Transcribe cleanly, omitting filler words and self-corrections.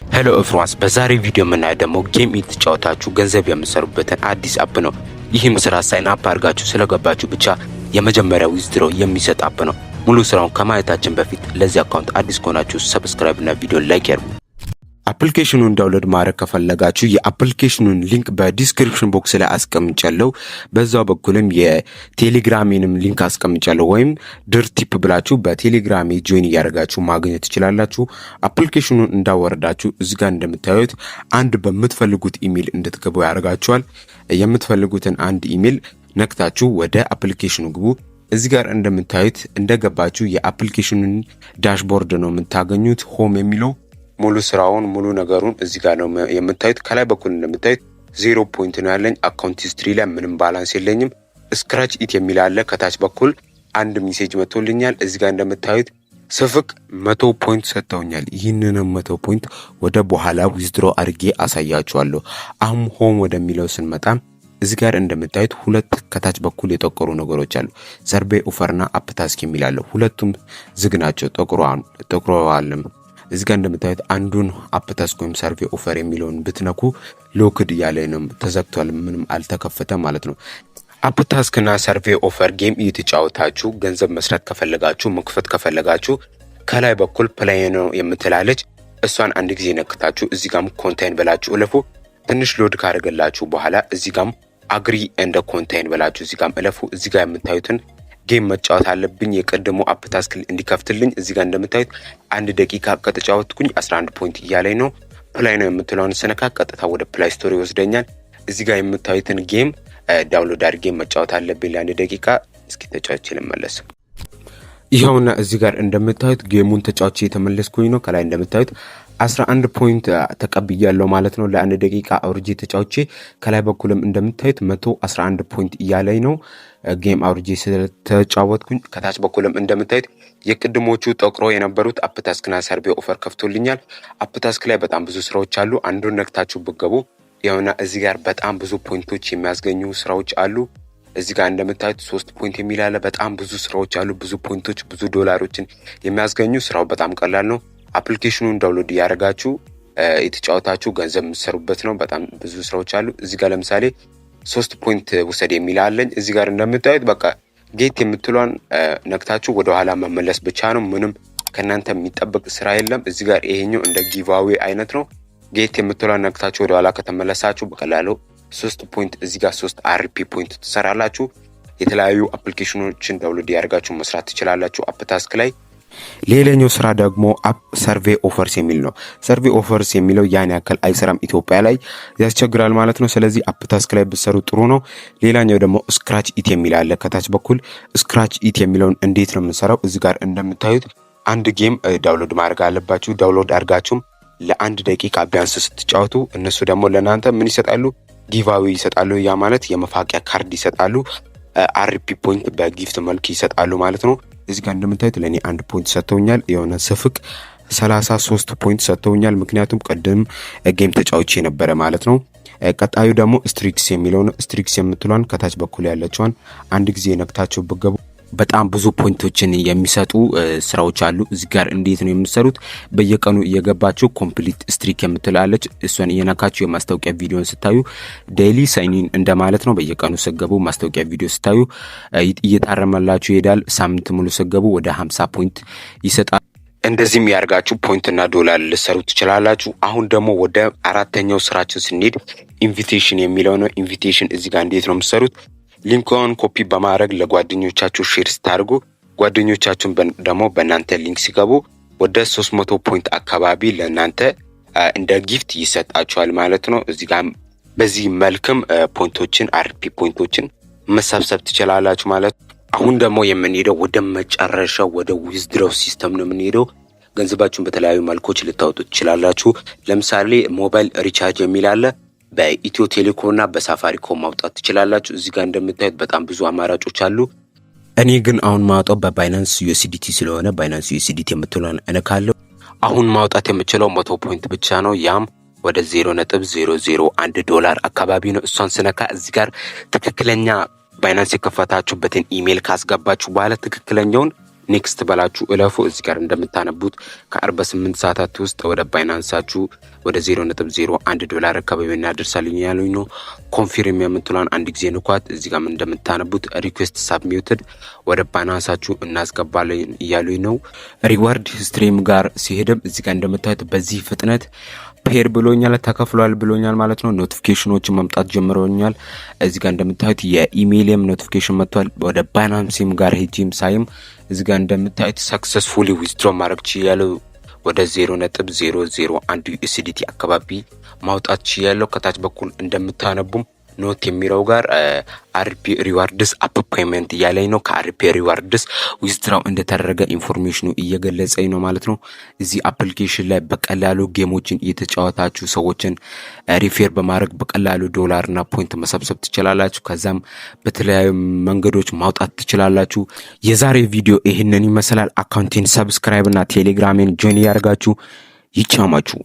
ሄሎ ኤፍሮንስ በዛሬ ቪዲዮ የምናየው ደግሞ ጌም እየተጫወታችሁ ገንዘብ የምትሰሩበትን አዲስ አፕ ነው። ይህም ስራ ሳይን አፕ አድርጋችሁ ስለገባችሁ ብቻ የመጀመሪያው ዊዝድሮ የሚሰጥ አፕ ነው። ሙሉ ስራውን ከማየታችን በፊት ለዚህ አካውንት አዲስ ከሆናችሁ ሰብስክራይብ እና ቪዲዮ ላይክ ያድርጉ። አፕሊኬሽኑን ዳውንሎድ ማድረግ ከፈለጋችሁ የአፕሊኬሽኑን ሊንክ በዲስክሪፕሽን ቦክስ ላይ አስቀምጫለሁ። በዛው በኩልም የቴሌግራሜንም ሊንክ አስቀምጫለሁ። ወይም ድርቲፕ ብላችሁ በቴሌግራሜ ጆይን እያደረጋችሁ ማግኘት ትችላላችሁ። አፕሊኬሽኑን እንዳወረዳችሁ እዚህ ጋር እንደምታዩት አንድ በምትፈልጉት ኢሜል እንድትገቡ ያደርጋችኋል። የምትፈልጉትን አንድ ኢሜል ነክታችሁ ወደ አፕሊኬሽኑ ግቡ። እዚህ ጋር እንደምታዩት እንደገባችሁ የአፕሊኬሽኑን ዳሽቦርድ ነው የምታገኙት። ሆም የሚለው ሙሉ ስራውን ሙሉ ነገሩን እዚህ ጋር ነው የምታዩት። ከላይ በኩል እንደምታዩት 0 ፖይንት ነው ያለኝ። አካውንት ሂስትሪ ላይ ምንም ባላንስ የለኝም። ስክራች ኢት የሚል አለ። ከታች በኩል አንድ ሜሴጅ መጥቶልኛል። እዚህ ጋር እንደምታዩት ስፍቅ 100 ፖይንት ሰጥተውኛል። ይህንንም 100 ፖይንት ወደ በኋላ ዊዝድሮ አድርጌ አሳያችኋለሁ። አሁን ሆም ወደሚለው ስንመጣ እዚህ ጋር እንደምታዩት ሁለት ከታች በኩል የጠቆሩ ነገሮች አሉ። ሰርቬይ ኦፈርና አፕታስክ የሚል አለ። ሁለቱም ዝግ ናቸው። ጠቁረዋልም። እዚህ ጋር እንደምታዩት አንዱን አፕታስክ ወይም ሰርቬይ ኦፈር የሚለውን ብትነኩ ሎክድ እያለ ነው፣ ተዘግቷል፣ ምንም አልተከፈተም ማለት ነው። አፕታስክና ሰርቬይ ኦፈር ጌም እየተጫወታችሁ ገንዘብ መስራት ከፈለጋችሁ መክፈት ከፈለጋችሁ ከላይ በኩል ፕላይ ነው የምትላለች። እሷን አንድ ጊዜ ነክታችሁ እዚህ ጋርም ኮንታይን ብላችሁ እለፉ። ትንሽ ሎድ ካደረገላችሁ በኋላ እዚህ ጋርም አግሪ እንደ ኮንታይን ብላችሁ እዚህ ጋርም እለፉ። እዚህ ጋር የምታዩትን ጌም መጫወት አለብኝ የቀድሞ አፕታስክ እንዲከፍትልኝ። እዚህ ጋር እንደምታዩት 1 ደቂቃ ከተጫወትኩኝ 11 ፖይንት እያለኝ ነው። ፕላይ ነው የምትለውን ስነካ ቀጥታ ወደ ፕላይ ስቶር ይወስደኛል። እዚህ ጋር የምታዩትን ጌም ዳውንሎድ አድርጌ መጫወት አለብኝ ለ1 ደቂቃ። እስኪ ተጫውቼ ልመለስ። ይኸውና እዚህ ጋር እንደምታዩት ጌሙን ተጫውቼ የተመለስኩኝ ነው። ከላይ እንደምታዩት 11 ፖይንት ተቀብያለሁ ማለት ነው። ለ1 ደቂቃ አውርጄ ተጫውቼ ከላይ በኩልም እንደምታዩት 111 ፖይንት እያለኝ ነው። ጌም አውርጄ ስለተጫወትኩኝ ከታች በኩልም እንደምታዩት የቅድሞቹ ጠቁሮ የነበሩት አፕታስክና ሰርቬይ ኦፈር ከፍቶልኛል። አፕታስክ ላይ በጣም ብዙ ስራዎች አሉ። አንዱን ነክታችሁ ብትገቡ ይኸውና እዚህ ጋር በጣም ብዙ ፖይንቶች የሚያስገኙ ስራዎች አሉ። እዚህ ጋር እንደምታዩት 3 ፖይንት የሚል አለ። በጣም ብዙ ስራዎች አሉ። ብዙ ፖይንቶች፣ ብዙ ዶላሮችን የሚያስገኙ። ስራው በጣም ቀላል ነው። አፕሊኬሽኑን ዳውንሎድ እያደረጋችሁ የተጫወታችሁ ገንዘብ የምትሰሩበት ነው። በጣም ብዙ ስራዎች አሉ። እዚህ ጋር ለምሳሌ 3 ፖይንት ውሰድ የሚል አለኝ። እዚህ ጋር እንደምታዩት በቃ ጌት የምትሏን ነክታችሁ ወደ ኋላ መመለስ ብቻ ነው። ምንም ከእናንተ የሚጠበቅ ስራ የለም። እዚህ ጋር ይሄኛው እንደ ጊቫዌ አይነት ነው። ጌት የምትሏን ነክታችሁ ወደ ኋላ ከተመለሳችሁ በቀላሉ 3 ፖይንት እዚህ ጋር 3 አርፒ ፖይንት ትሰራላችሁ። የተለያዩ አፕሊኬሽኖችን ዳውንሎድ ያደርጋችሁ መስራት ትችላላችሁ አፕታስክ ላይ። ሌላኛው ስራ ደግሞ ሰርቬይ ኦፈርስ የሚል ነው። ሰርቬይ ኦፈርስ የሚለው ያን ያክል አይሰራም፣ ኢትዮጵያ ላይ ያስቸግራል ማለት ነው። ስለዚህ አፕታስክ ላይ ብትሰሩ ጥሩ ነው። ሌላኛው ደግሞ ስክራች ኢት የሚል አለ ከታች በኩል። ስክራች ኢት የሚለውን እንዴት ነው የምንሰራው? እዚህ ጋር እንደምታዩት አንድ ጌም ዳውንሎድ ማድረግ አለባችሁ። ዳውንሎድ አድርጋችሁም ለ1 ደቂቃ ቢያንስ ስትጫወቱ እነሱ ደግሞ ለእናንተ ምን ይሰጣሉ? ጊቫዌ ይሰጣሉ። ያ ማለት የመፋቂያ ካርድ ይሰጣሉ። አርፒ ፖይንት በጊፍት መልክ ይሰጣሉ ማለት ነው። እዚህ ጋር እንደምታዩት ለኔ 1 ፖይንት ሰጥተውኛል። የሆነ ስፍቅ 33 ፖይንት ሰጥተውኛል። ምክንያቱም ቀደም ጌም ተጫውቼ ነበረ ማለት ነው። ቀጣዩ ደግሞ ስትሪክስ የሚለው ነው። ስትሪክስ የምትሏን ከታች በኩል ያለችዋን አንድ ጊዜ ነክታችሁ ብገቡ በጣም ብዙ ፖይንቶችን የሚሰጡ ስራዎች አሉ። እዚህ ጋር እንዴት ነው የምትሰሩት? በየቀኑ እየገባችሁ ኮምፕሊት ስትሪክ የምትላለች እሷን እየነካችሁ የማስታወቂያ ቪዲዮን ስታዩ ዴይሊ ሳይኒን እንደማለት ነው። በየቀኑ ስገቡ ማስታወቂያ ቪዲዮ ስታዩ እየታረመላችሁ ይሄዳል። ሳምንት ሙሉ ስገቡ ወደ 50 ፖይንት ይሰጣል። እንደዚህም ያርጋችሁ ፖይንትና ዶላር ልሰሩ ትችላላችሁ። አሁን ደግሞ ወደ አራተኛው ስራችን ስንሄድ ኢንቪቴሽን የሚለው ነው። ኢንቪቴሽን እዚህ ጋር እንዴት ነው የምትሰሩት? ሊንኩን ኮፒ በማድረግ ለጓደኞቻችሁ ሼር ስታደርጉ ጓደኞቻችሁን ደግሞ በእናንተ ሊንክ ሲገቡ ወደ 300 ፖይንት አካባቢ ለእናንተ እንደ ጊፍት ይሰጣችኋል ማለት ነው። እዚህ ጋር በዚህ መልክም ፖይንቶችን አርፒ ፖይንቶችን መሰብሰብ ትችላላችሁ ማለት ነው። አሁን ደግሞ የምንሄደው ወደ መጨረሻው ወደ ዊዝድሮው ሲስተም ነው የምንሄደው። ገንዘባችሁን በተለያዩ መልኮች ልታወጡ ትችላላችሁ። ለምሳሌ ሞባይል ሪቻርጅ የሚል አለ። በኢትዮ ቴሌኮምና በሳፋሪኮም ማውጣት ትችላላችሁ። እዚህ ጋር እንደምታዩት በጣም ብዙ አማራጮች አሉ። እኔ ግን አሁን ማውጣው በባይናንስ ዩኤስዲቲ ስለሆነ ባይናንስ ዩኤስዲቲ የምትለውን እነካለሁ። አሁን ማውጣት የምችለው 100 ፖይንት ብቻ ነው። ያም ወደ 0.001 ዶላር አካባቢ ነው። እሷን ስነካ እዚህ ጋር ትክክለኛ ባይናንስ የከፈታችሁበትን ኢሜል ካስገባችሁ በኋላ ትክክለኛውን ኔክስት በላችሁ እለፉ። እዚህ ጋር እንደምታነቡት ከ48 ሰዓታት ውስጥ ወደ ባይናንሳችሁ ወደ 0.01 ዶላር አካባቢ እናደርሳለን ያሉኝ ነው። ኮንፊርም የምትሏን አንድ ጊዜ ንኳት። እዚህ ጋር እንደምታነቡት ሪኩዌስት ሳብሚትድ ወደ ባይናንሳችሁ እናስገባለን እያሉኝ ነው። ሪዋርድ ስትሪም ጋር ሲሄድም እዚህ ጋር እንደምታዩት በዚህ ፍጥነት ፔር ብሎኛል፣ ተከፍሏል ብሎኛል ማለት ነው። ኖቲፊኬሽኖች መምጣት ጀምረውኛል። እዚህ ጋር እንደምታዩት የኢሜይልም ኖቲፊኬሽን መጥቷል። ወደ ባይናንስም ጋር ሄጂም ሳይም እዚህ ጋር እንደምታዩት ሰክሰስፉሊ ዊዝድሮ ማድረግ ችያለሁ። ወደ 0.001 USDT አካባቢ ማውጣት ችያለሁ። ከታች በኩል እንደምታነቡም ኖት የሚለው ጋር አርፒ ሪዋርድስ አፕ ፔመንት እያለኝ ነው። ከአርፒ ሪዋርድስ ዊዝድራው እንደተደረገ ኢንፎርሜሽኑ እየገለጸኝ ነው ማለት ነው። እዚህ አፕሊኬሽን ላይ በቀላሉ ጌሞችን እየተጫወታችሁ ሰዎችን ሪፌር በማድረግ በቀላሉ ዶላርና ፖይንት መሰብሰብ ትችላላችሁ። ከዛም በተለያዩ መንገዶች ማውጣት ትችላላችሁ። የዛሬ ቪዲዮ ይህንን ይመስላል። አካውንቴን ሰብስክራይብ እና ቴሌግራሜን ጆይን ያደርጋችሁ። ይቻማችሁ።